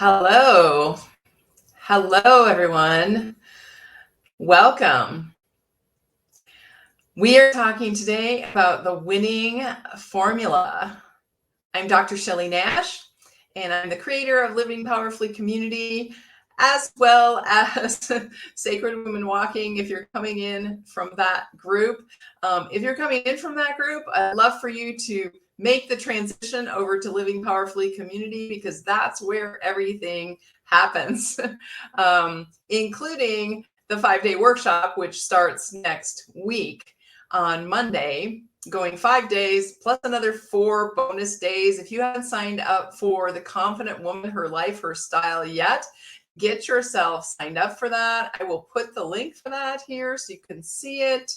Hello. Hello, everyone. Welcome. We are talking today about the winning formula. I'm Dr. Shelley Nash, and I'm the creator of Living Powerfully Community, as well as Sacred Women Walking. If you're coming in from that group, I'd love for you to make the transition over to Living Powerfully Community because that's where everything happens, including the 5-day workshop, which starts next week on Monday, going 5 days plus another 4 bonus days. If you haven't signed up for the Confident Woman, Her Life, Her Style yet, get yourself signed up for that. I will put the link for that here so you can see it.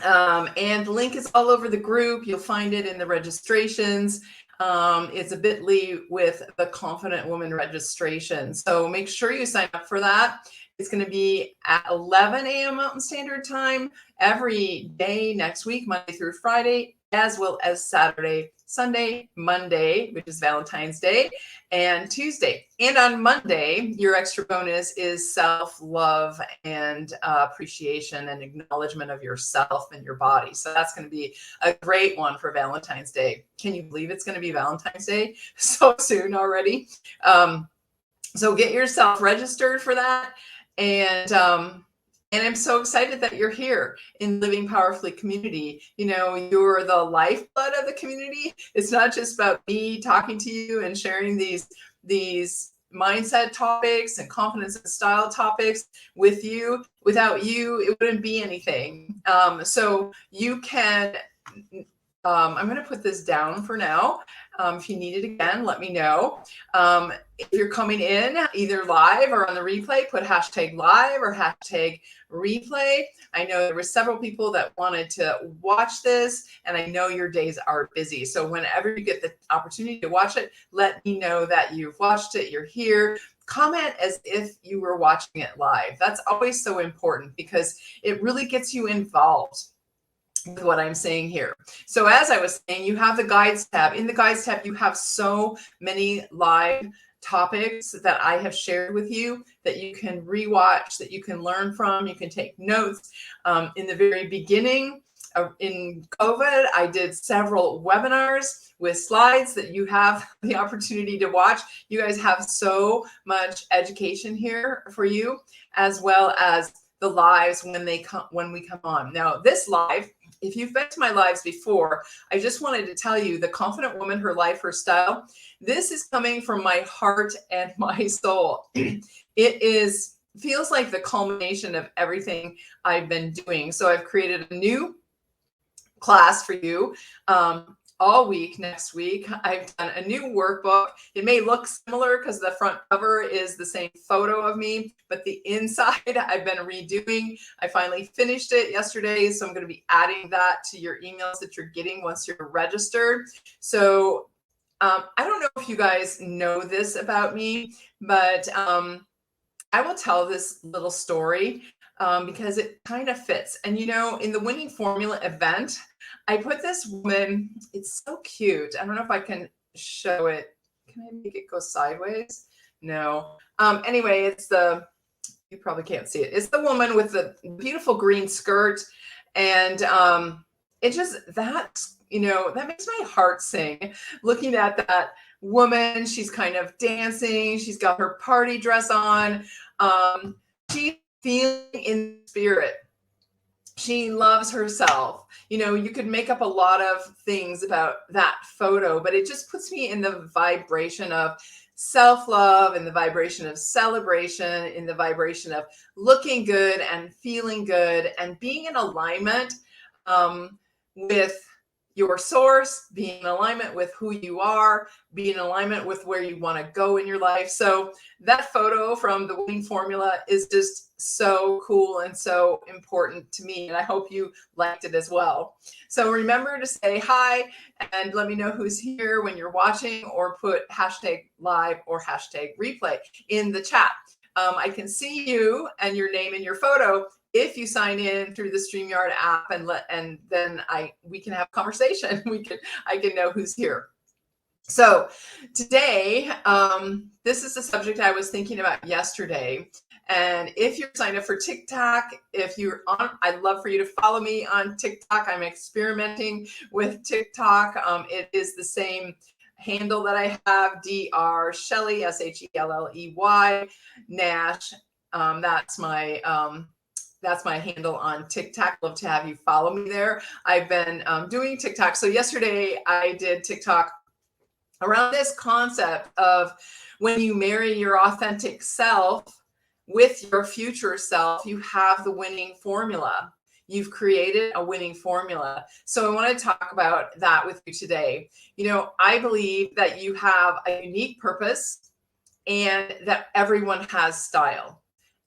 And the link is all over the group. You'll find it in the registrations. It's a bit.ly with the Confident Woman registration. So make sure you sign up for that. It's going to be at 11 a.m. Mountain Standard Time every day next week, Monday through Friday, as well as Saturday, Sunday, Monday, which is Valentine's Day, and Tuesday. And on Monday, your extra bonus is self-love and appreciation and acknowledgement of yourself and your body. So that's going to be a great one for Valentine's Day. Can you believe it's going to be Valentine's Day so soon already? So get yourself registered for that. And I'm so excited that you're here in Living Powerfully Community. You know, you're the lifeblood of the community. It's not just about me talking to you and sharing these mindset topics and confidence and style topics with you. Without you, it wouldn't be anything. So you can, I'm going to put this down for now. If you need it again, let me know. If you're coming in either live or on the replay, put hashtag live or hashtag replay. I know there were several people that wanted to watch this, and I know your days are busy. So whenever you get the opportunity to watch it, let me know that you've watched it, you're here. Comment as if you were watching it live. That's always so important because it really gets you involved with what I'm saying here. So as I was saying, you have the guides tab. In the guides tab, you have so many live topics that I have shared with you that you can rewatch, that you can learn from, you can take notes. In the very beginning, in COVID, I did several webinars with slides that you have the opportunity to watch. You guys have so much education here for you, as well as the lives when we come on. Now, this live, if you've been to my lives before, I just wanted to tell you the Confident Woman, Her Life, Her Style. This is coming from my heart and my soul. It feels like the culmination of everything I've been doing. So I've created a new class for you all week next week. I've done a new workbook. It may look similar because the front cover is the same photo of me, but the inside I've been redoing. I finally finished it yesterday, so I'm going to be adding that to your emails that you're getting once you're registered. So I don't know if you guys know this about me, but I will tell this little story because it kind of fits. And you know, in the Winning Formula event, I put this woman, it's so cute. I don't know if I can show it. Can I make it go sideways? No. Anyway, you probably can't see it. It's the woman with the beautiful green skirt. And it just, that makes my heart sing looking at that woman. She's kind of dancing. She's got her party dress on. She's feeling in spirit. She loves herself. You know, you could make up a lot of things about that photo, but it just puts me in the vibration of self-love, in the vibration of celebration, in the vibration of looking good and feeling good and being in alignment with your source, being in alignment with who you are, being in alignment with where you want to go in your life. So that photo from the Winning Formula is just so cool and so important to me. And I hope you liked it as well. So remember to say hi and let me know who's here when you're watching, or put hashtag live or hashtag replay in the chat. I can see you and your name and your photo if you sign in through the StreamYard app, and then we can have a conversation. I can know who's here. So today, this is a subject I was thinking about yesterday. And if you're signed up for TikTok, if you're on, I'd love for you to follow me on TikTok. I'm experimenting with TikTok. It is the same handle that I have, Dr. Shelley, Shelley, Nash. That's my handle on TikTok. Love to have you follow me there. I've been doing TikTok. So yesterday I did TikTok around this concept of when you marry your authentic self with your future self, you have the winning formula. You've created a winning formula. So I want to talk about that with you today. You know, I believe that you have a unique purpose and that everyone has style.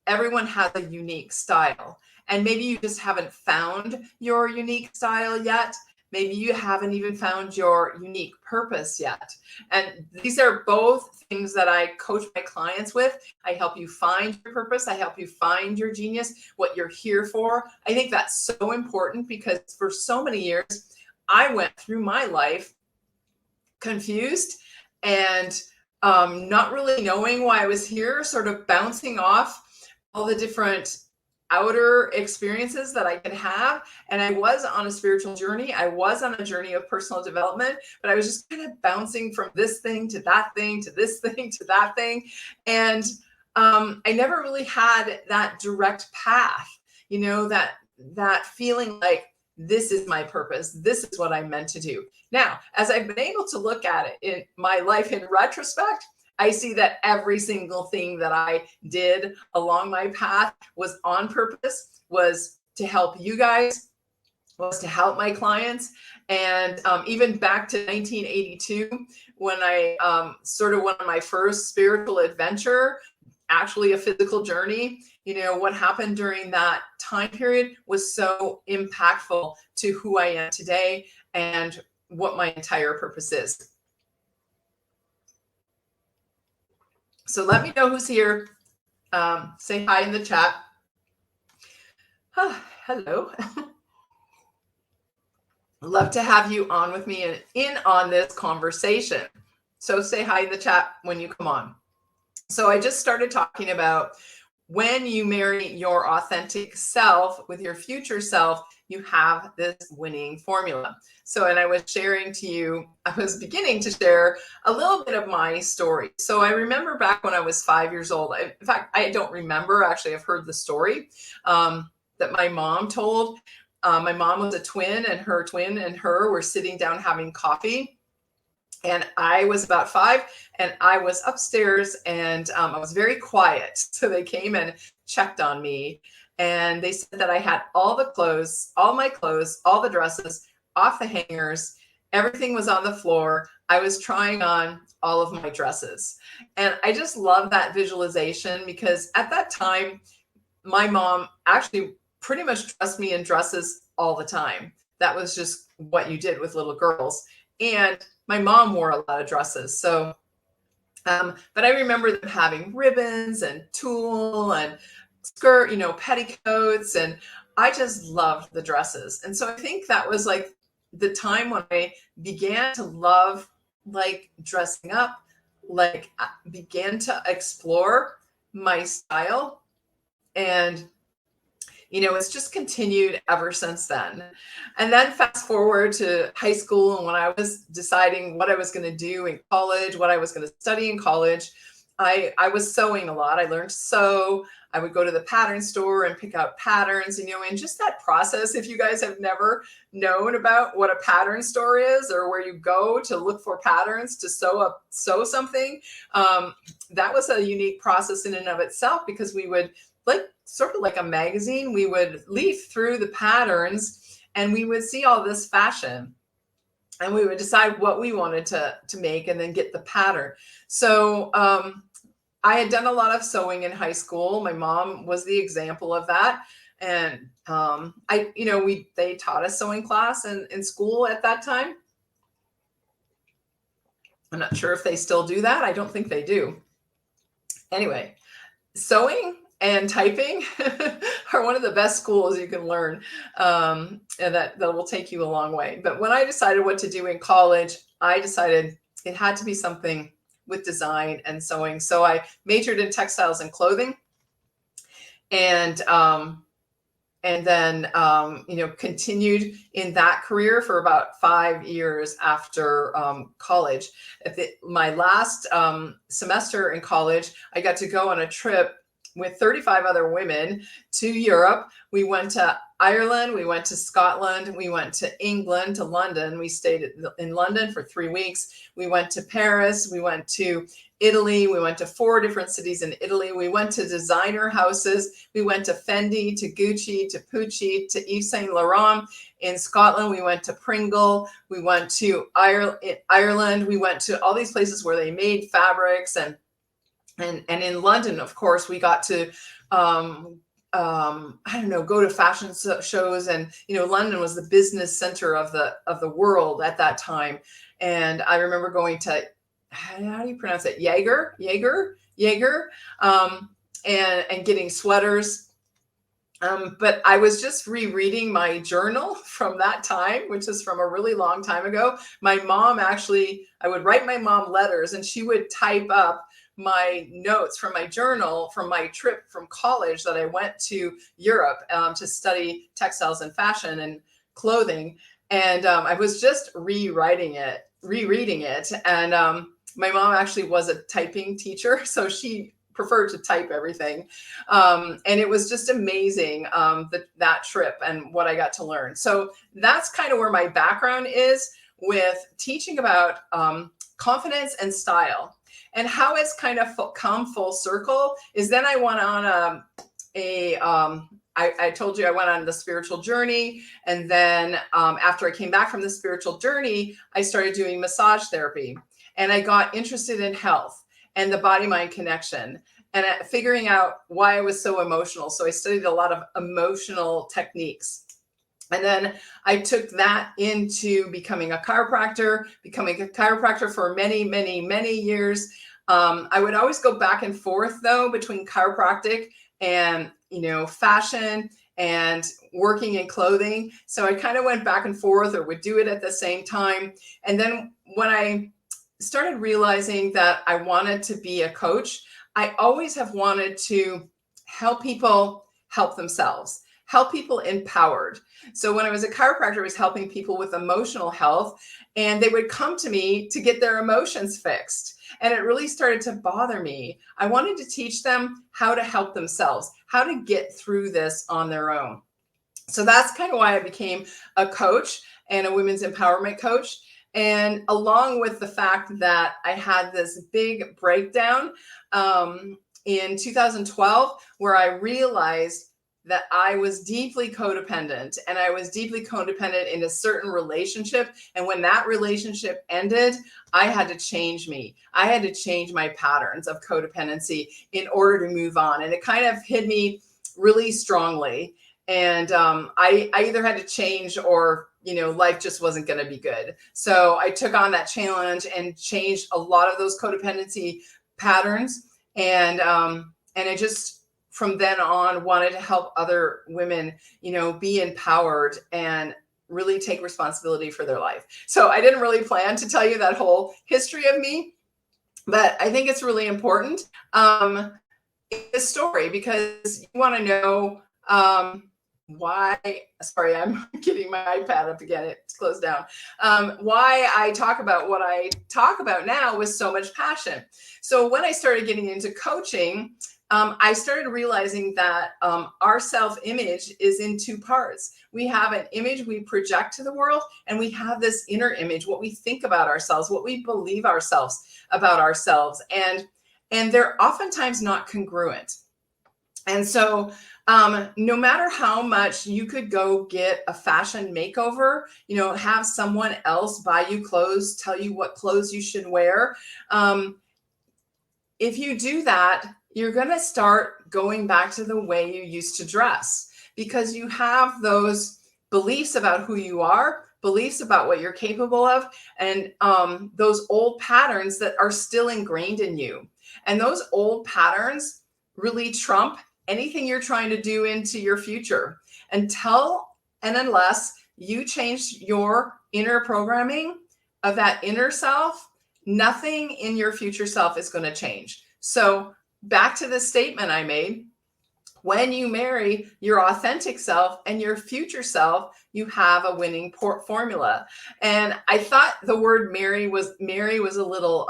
Everyone has a unique style. And maybe you just haven't found your unique style yet. Maybe you haven't even found your unique purpose yet. And these are both things that I coach my clients with. I help you find your purpose. I help you find your genius, what you're here for. I think that's so important because for so many years, I went through my life confused and not really knowing why I was here, sort of bouncing off all the different outer experiences that I could have. And I was on a spiritual journey. I was on a journey of personal development, but I was just kind of bouncing from this thing to that thing to this thing to that thing. And I never really had that direct path, you know, that feeling like this is my purpose. This is what I'm meant to do. Now, as I've been able to look at it in my life in retrospect, I see that every single thing that I did along my path was on purpose, was to help you guys, was to help my clients. And even back to 1982, when I sort of went on my first spiritual adventure, actually a physical journey, you know, what happened during that time period was so impactful to who I am today and what my entire purpose is. So let me know who's here. Say hi in the chat. Hello. Love to have you on with me and in on this conversation. So say hi in the chat when you come on. So I just started talking about when you marry your authentic self with your future self, you have this winning formula. So, and I was sharing to you, I was beginning to share a little bit of my story. So I remember back when I was 5 years old, in fact, I don't remember, actually, I've heard the story that my mom told. My mom was a twin, and her twin and her were sitting down having coffee. And I was about 5 and I was upstairs and I was very quiet. So they came and checked on me and they said that I had all the clothes, all my clothes, all the dresses off the hangers. Everything was on the floor. I was trying on all of my dresses. And I just love that visualization because at that time, my mom actually pretty much dressed me in dresses all the time. That was just what you did with little girls. And my mom wore a lot of dresses. So, but I remember them having ribbons and tulle and skirt, you know, petticoats. And I just loved the dresses. And so I think that was like the time when I began to love like dressing up, like I began to explore my style. And you know, it's just continued ever since then. And then fast forward to high school, and when I was deciding what I was going to do in college, what I was going to study in college, I was sewing a lot. I learned to sew. I would go to the pattern store and pick out patterns, you know, and just that process. If you guys have never known about what a pattern store is or where you go to look for patterns to sew something, that was a unique process in and of itself because we would like sort of like a magazine, we would leaf through the patterns and we would see all this fashion and we would decide what we wanted to make and then get the pattern. So I had done a lot of sewing in high school. My mom was the example of that. And they taught us sewing class in school at that time. I'm not sure if they still do that. I don't think they do. Anyway, sewing and typing are one of the best schools you can learn, and that will take you a long way. But when I decided what to do in college, I decided it had to be something with design and sewing. So I majored in textiles and clothing, and then continued in that career for about 5 years after college. My last semester in college, I got to go on a trip with 35 other women to Europe. We went to Ireland, we went to Scotland, we went to England, to London. We stayed in London for 3 weeks. We went to Paris, we went to Italy, we went to 4 different cities in Italy. We went to designer houses. We went to Fendi, to Gucci, to Pucci, to Yves Saint Laurent. In Scotland, we went to Pringle. We went to Ireland. We went to all these places where they made fabrics, and in London, of course, we got to go to fashion shows, and London was the business center of the world at that time. And I remember going to, how do you pronounce it? Jaeger, and getting sweaters. But I was just rereading my journal from that time, which is from a really long time ago. My mom I would write my mom letters, and she would type up my notes from my journal from my trip from college that I went to Europe to study textiles and fashion and clothing. And I was just rereading it. And my mom actually was a typing teacher, so she preferred to type everything. And it was just amazing, that trip and what I got to learn. So that's kind of where my background is with teaching about confidence and style. And how it's kind of come full circle is then I went on I told you I went on the spiritual journey. And then after I came back from the spiritual journey, I started doing massage therapy. And I got interested in health and the body-mind connection, and figuring out why I was so emotional. So I studied a lot of emotional techniques. And then I took that into becoming a chiropractor for many, many, many years. I would always go back and forth, though, between chiropractic and, fashion and working in clothing. So I kind of went back and forth, or would do it at the same time. And then when I started realizing that I wanted to be a coach, I always have wanted to help people help themselves, help people empowered. So when I was a chiropractor, I was helping people with emotional health, and they would come to me to get their emotions fixed. And it really started to bother me. I wanted to teach them how to help themselves, how to get through this on their own. So that's kind of why I became a coach and a women's empowerment coach. And along with the fact that I had this big breakdown in 2012, where I realized that I was deeply codependent, and I was deeply codependent in a certain relationship. And when that relationship ended, I had to change me. I had to change my patterns of codependency in order to move on. And it kind of hit me really strongly. And I either had to change, or life just wasn't going to be good. So I took on that challenge and changed a lot of those codependency patterns. And I just, from then on, wanted to help other women, be empowered and really take responsibility for their life. So I didn't really plan to tell you that whole history of me, but I think it's really important, this story, because you want to know why, sorry, I'm getting my iPad up again, it's closed down, why I talk about what I talk about now with so much passion. So when I started getting into coaching, I started realizing that our self-image is in 2 parts. We have an image we project to the world, and we have this inner image, what we think about ourselves, what we believe about ourselves. And they're oftentimes not congruent. And so no matter how much you could go get a fashion makeover, have someone else buy you clothes, tell you what clothes you should wear. If you do that, you're going to start going back to the way you used to dress, because you have those beliefs about who you are, beliefs about what you're capable of, and those old patterns that are still ingrained in you. And those old patterns really trump anything you're trying to do into your future, until and unless you change your inner programming of that inner self. Nothing in your future self is going to change. So back to the statement I made, when you marry your authentic self and your future self, you have a winning formula. And I thought the word marry was a little,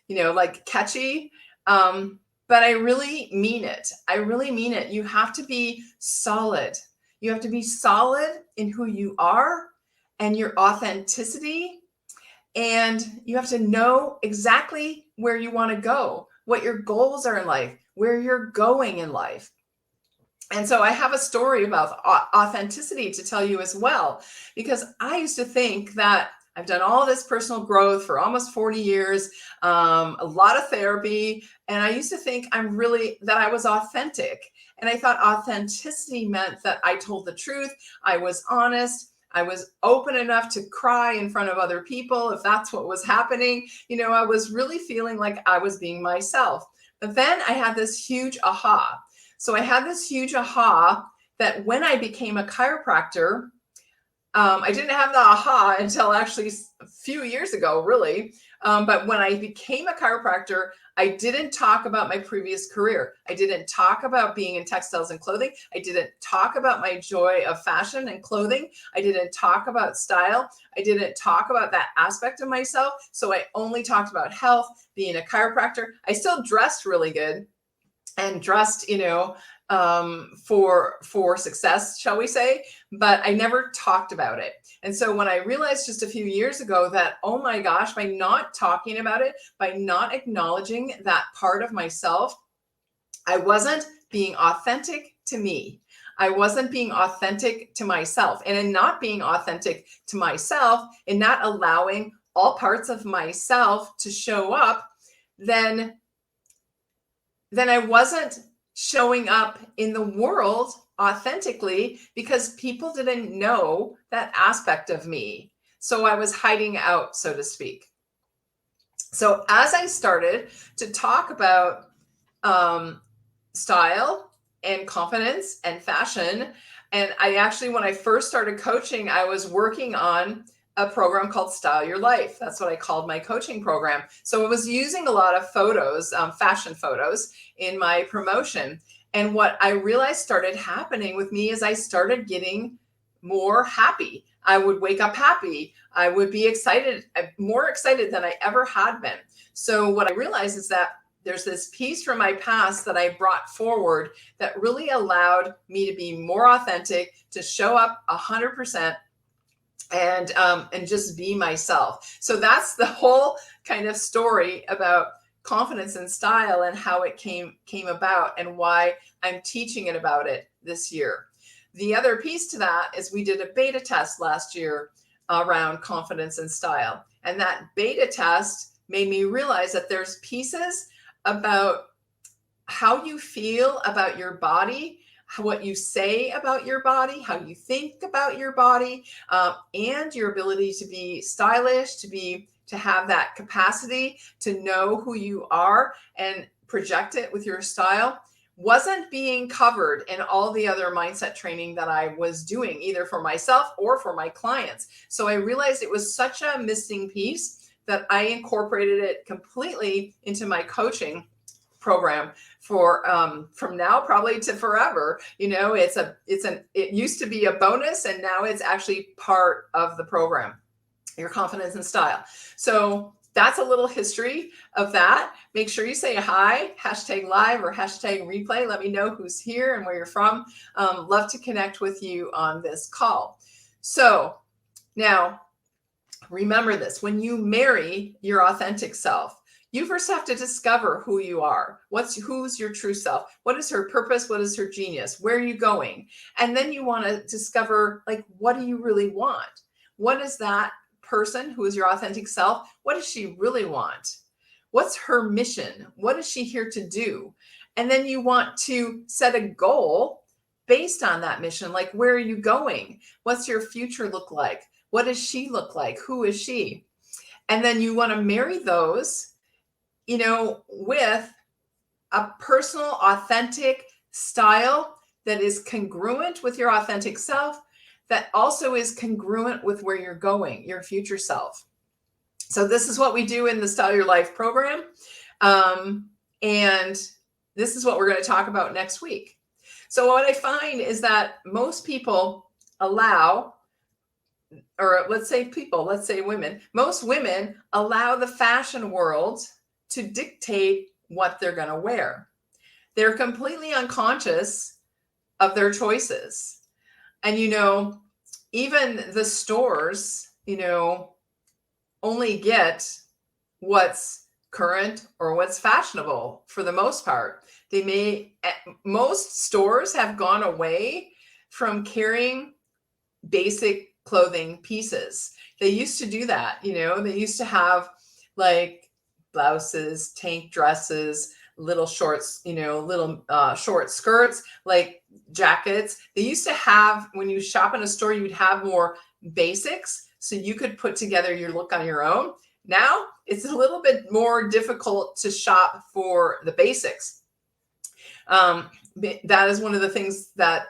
like catchy. But I really mean it. I really mean it. You have to be solid. You have to be solid in who you are and your authenticity. And you have to know exactly where you want to go, what your goals are in life, where you're going in life. And so I have a story about authenticity to tell you as well, because I used to think that I've done all this personal growth for almost 40 years, a lot of therapy. And I used to think that I was authentic. And I thought authenticity meant that I told the truth. I was honest. I was open enough to cry in front of other people if that's what was happening. I was really feeling like I was being myself. But then I had this huge aha. So I had this huge aha that when I became a chiropractor, I didn't have the aha until actually a few years ago, really. But when I became a chiropractor, I didn't talk about my previous career. I didn't talk about being in textiles and clothing. I didn't talk about my joy of fashion and clothing. I didn't talk about style. I didn't talk about that aspect of myself. So I only talked about health, being a chiropractor. I still dressed really good and dressed, for success, shall we say, but I never talked about it. And so when I realized just a few years ago that, oh my gosh, by not talking about it, by not acknowledging that part of myself, I wasn't being authentic to me. I wasn't being authentic to myself. And in not being authentic to myself, in not allowing all parts of myself to show up, then I wasn't showing up in the world authentically because people didn't know that aspect of me. So I was hiding out, so to speak. So as I started to talk about style and confidence and fashion, and I actually, when I first started coaching, I was working on a program called Style Your Life. That's what I called my coaching program. So it was using a lot of photos, fashion photos in my promotion. And what I realized started happening with me is I started getting more happy. I would wake up happy. I would be excited, more excited than I ever had been. So what I realized is that there's this piece from my past that I brought forward that really allowed me to be more authentic, to show up 100%, and just be myself. So that's the whole kind of story about confidence and style and how it came about and why I'm teaching it about it this year. The other piece to that is we did a beta test last year around confidence and style. And that beta test made me realize that there's pieces about how you feel about your body, what you say about your body, how you think about your body, and your ability to be stylish, to have that capacity to know who you are and project it with your style, wasn't being covered in all the other mindset training that I was doing, either for myself or for my clients. So I realized it was such a missing piece that I incorporated it completely into my coaching program for from now probably to forever. It used to be a bonus, and now it's actually part of the program, your confidence and style. So that's a little history of that. Make sure you say hi, #live or #replay. Let me know who's here and where you're from. Love to connect with you on this call. So now remember this: when you marry your authentic self, you first have to discover who you are. Who's your true self? What is her purpose? What is her genius? Where are you going? And then you want to discover, like, what do you really want? What is that person who is your authentic self? What does she really want? What's her mission? What is she here to do? And then you want to set a goal based on that mission. Like, where are you going? What's your future look like? What does she look like? Who is she? And then you want to marry those, with a personal, authentic style that is congruent with your authentic self, that also is congruent with where you're going, your future self. So this is what we do in the Style Your Life program. And this is what we're going to talk about next week. So what I find is that most people allow, or let's say women, most women allow the fashion world to dictate what they're going to wear. They're completely unconscious of their choices. And, even the stores, only get what's current or what's fashionable for the most part. Most stores have gone away from carrying basic clothing pieces. They used to do that, they used to have like blouses, tank dresses, little shorts, little short skirts, like jackets. They used to have, when you shop in a store, you would have more basics so you could put together your look on your own. Now it's a little bit more difficult to shop for the basics. That is one of the things that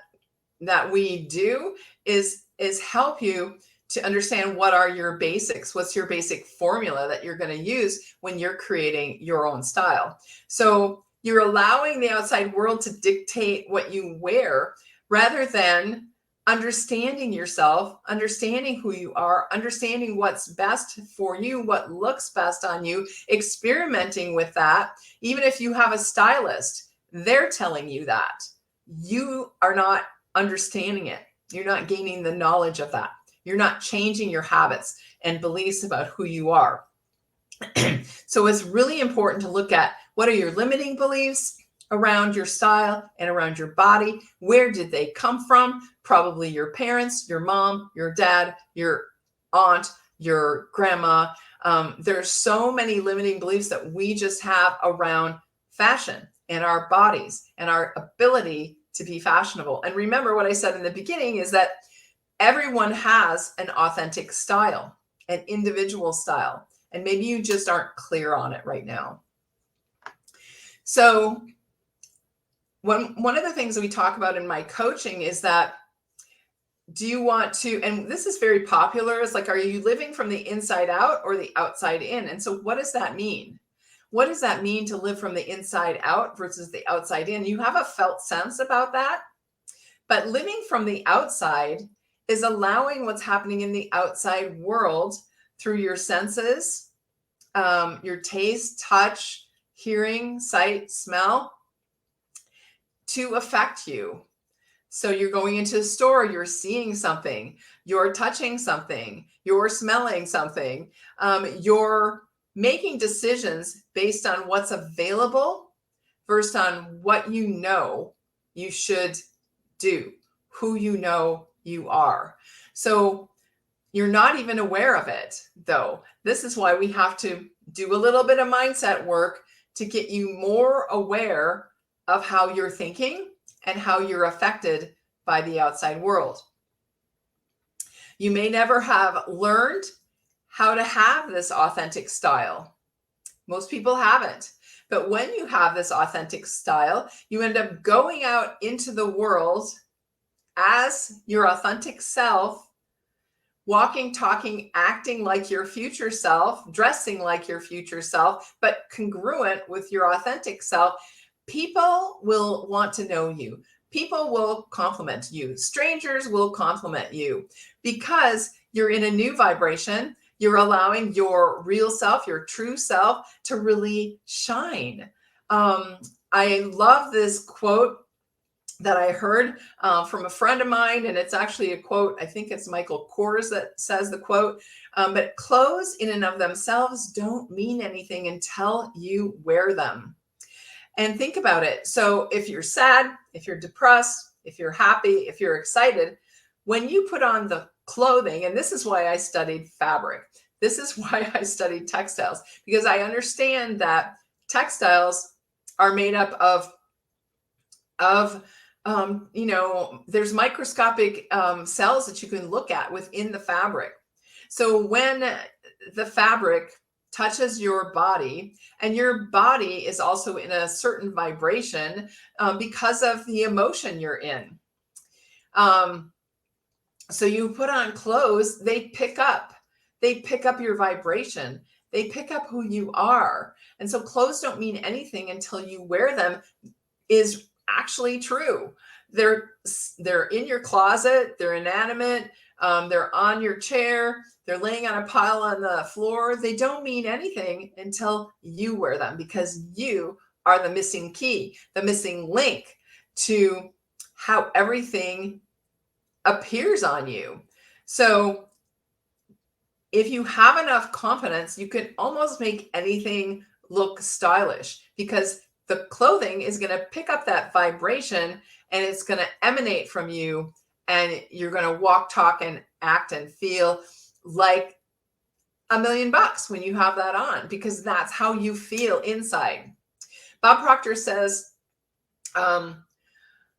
we do is help you to understand what are your basics, what's your basic formula that you're going to use when you're creating your own style. So you're allowing the outside world to dictate what you wear rather than understanding yourself, understanding who you are, understanding what's best for you, what looks best on you, experimenting with that. Even if you have a stylist, they're telling you that. You are not understanding it. You're not gaining the knowledge of that. You're not changing your habits and beliefs about who you are. So it's really important to look at what are your limiting beliefs around your style and around your body. Where did they come from? Probably your parents, your mom, your dad, your aunt, your grandma. There's so many limiting beliefs that we just have around fashion and our bodies and our ability to be fashionable. And remember what I said in the beginning is that everyone has an authentic style, an individual style, and maybe you just aren't clear on it right now. So one of the things that we talk about in my coaching is that, do you want to, and this is very popular, it's like, are you living from the inside out or the outside in? And so what does that mean? What does that mean to live from the inside out versus the outside in? You have a felt sense about that, but living from the outside is allowing what's happening in the outside world through your senses, your taste, touch, hearing, sight, smell, to affect you. So you're going into a store, you're seeing something, you're touching something, you're smelling something, you're making decisions based on what's available versus on what you know you should do, who you know you are. So you're not even aware of it, though. This is why we have to do a little bit of mindset work to get you more aware of how you're thinking and how you're affected by the outside world. You may never have learned how to have this authentic style. Most people haven't. But when you have this authentic style, you end up going out into the world as your authentic self, walking, talking, acting like your future self, dressing like your future self, but congruent with your authentic self. People will want to know you. People will compliment you. Strangers will compliment you because you're in a new vibration. You're allowing your real self, your true self, to really shine. I love this quote that I heard from a friend of mine, and it's actually a quote, I think it's Michael Kors that says the quote, but clothes in and of themselves don't mean anything until you wear them. And think about it. So if you're sad, if you're depressed, if you're happy, if you're excited, when you put on the clothing, and this is why I studied fabric, this is why I studied textiles, because I understand that textiles are made up of there's microscopic cells that you can look at within the fabric. So when the fabric touches your body, and your body is also in a certain vibration because of the emotion you're in. So you put on clothes, they pick up they pick up your vibration. They pick up who you are. And so clothes don't mean anything until you wear them is actually true. They're in your closet, they're inanimate, they're on your chair, they're laying on a pile on the floor. They don't mean anything until you wear them, because you are the missing key, the missing link to how everything appears on you. So if you have enough confidence, you can almost make anything look stylish, because the clothing is going to pick up that vibration and it's going to emanate from you, and you're going to walk, talk, and act and feel like $1 million when you have that on, because that's how you feel inside. Bob Proctor says,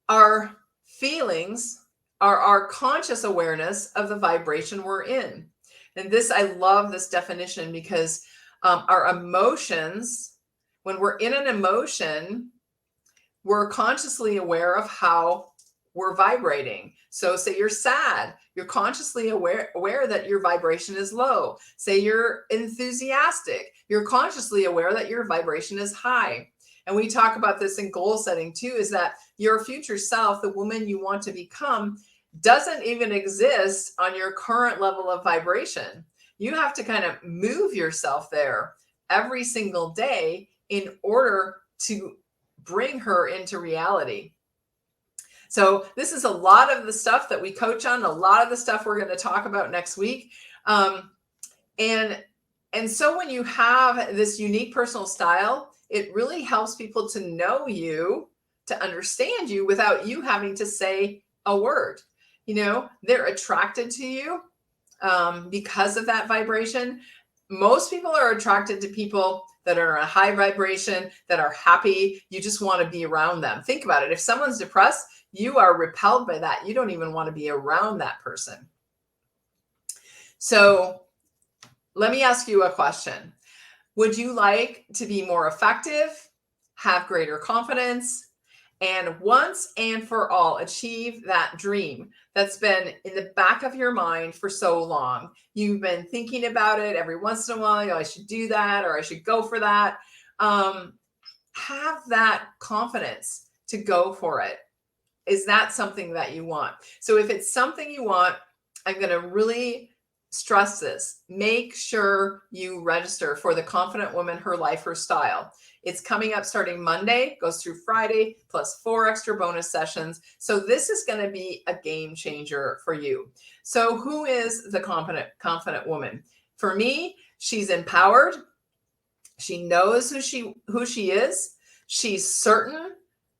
our feelings are our conscious awareness of the vibration we're in. And this, I love this definition, because our emotions, when we're in an emotion, we're consciously aware of how we're vibrating. So say you're sad, you're consciously aware that your vibration is low. Say you're enthusiastic, you're consciously aware that your vibration is high. And we talk about this in goal setting too, is that your future self, the woman you want to become, doesn't even exist on your current level of vibration. You have to kind of move yourself there every single day in order to bring her into reality. So this is a lot of the stuff that we coach on, a lot of the stuff we're going to talk about next week. And so when you have this unique personal style, it really helps people to know you, to understand you without you having to say a word. You know, they're attracted to you because of that vibration. Most people are attracted to people that are a high vibration, that are happy. You just want to be around them. Think about it. If someone's depressed, you are repelled by that. You don't even want to be around that person. So let me ask you a question. Would you like to be more effective, have greater confidence, and once and for all achieve that dream that's been in the back of your mind for so long? You've been thinking about it every once in a while. I should do that, or I should go for that. Have that confidence to go for it. Is that something that you want? So if it's something you want, I'm going to really stress this. Make sure you register for the Confident Woman, Her Life, Her Style. It's coming up starting Monday, goes through Friday, plus 4 extra bonus sessions. So this is going to be a game changer for you. So who is the confident woman? For me, she's empowered. She knows who she is. She's certain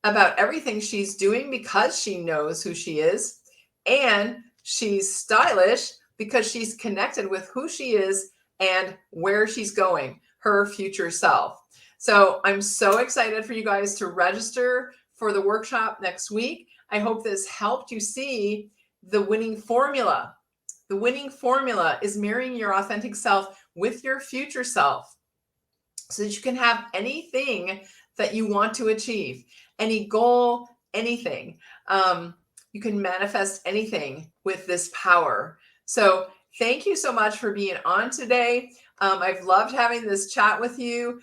about everything she's doing because she knows who she is. And she's stylish because she's connected with who she is and where she's going, her future self. So I'm so excited for you guys to register for the workshop next week. I hope this helped you see the winning formula. The winning formula is marrying your authentic self with your future self so that you can have anything that you want to achieve, any goal, anything. You can manifest anything with this power. So thank you so much for being on today. I've loved having this chat with you.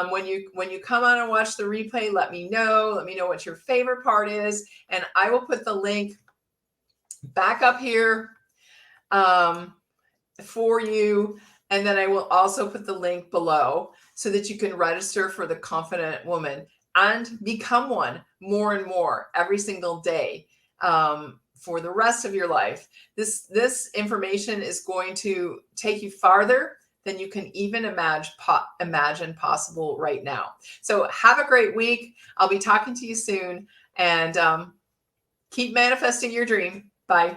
When you come on and watch the replay, let me know. Let me know what your favorite part is. And I will put the link back up here for you. And then I will also put the link below so that you can register for the Confident Woman and become one more and more every single day for the rest of your life. This information is going to take you farther than you can even imagine possible right now. So have a great week. I'll be talking to you soon, and keep manifesting your dream. Bye.